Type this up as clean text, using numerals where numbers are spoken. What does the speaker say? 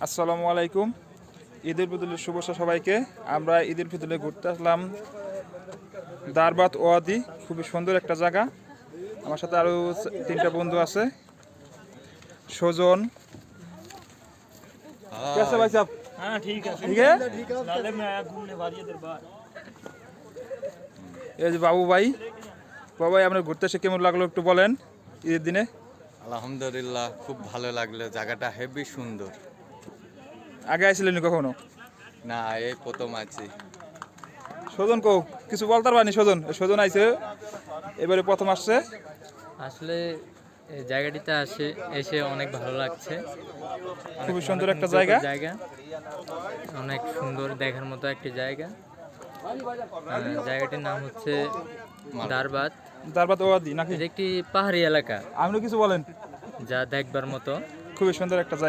আসসালামু আলাইকুম। ঈদুল ফিতরের শুভেচ্ছা সবাইকে। আমরা ঈদুল ফিতরে ঘুরতে আসলাম দারবাত ওয়াদি, খুবই সুন্দর একটা জায়গা। আমার সাথে আরও 3টা বন্ধু আছে। সুজন, कैसे भाई साहब? हाँ ठीक है ठीक है। लाले में आया घूमने वाली इधर बाहर। এই যে বাবু ভাই, বাবু ভাই আমরা ঘুরতে এসে কেমন লাগলো একটু বলেন ঈদের দিনে? আলহামদুলিল্লাহ, খুব ভালো লাগলো। জায়গাটা হেভি সুন্দর। আগে আইছিলেন কখনো? না, এই প্রথম আছি। সুজন কো কিছু বলতার বানি? সুজন আইছে, এবারে প্রথম আসছে। আসলে এই জায়গাটিতে এসে অনেক ভালো লাগছে। খুবই সুন্দর অনেক একটা মুগ্ধকর জায়গা। অনেক সুন্দর দেখার মতো একটি জায়গা। জায়গাটির নাম হচ্ছে দারবাত। দারবাত ওয়াদি নাকি? এটি একটি পাহাড়ি এলাকা, আপনি কিছু বলেন। যা দেখবার মতো। খুবই সুন্দর একটা জায়গা।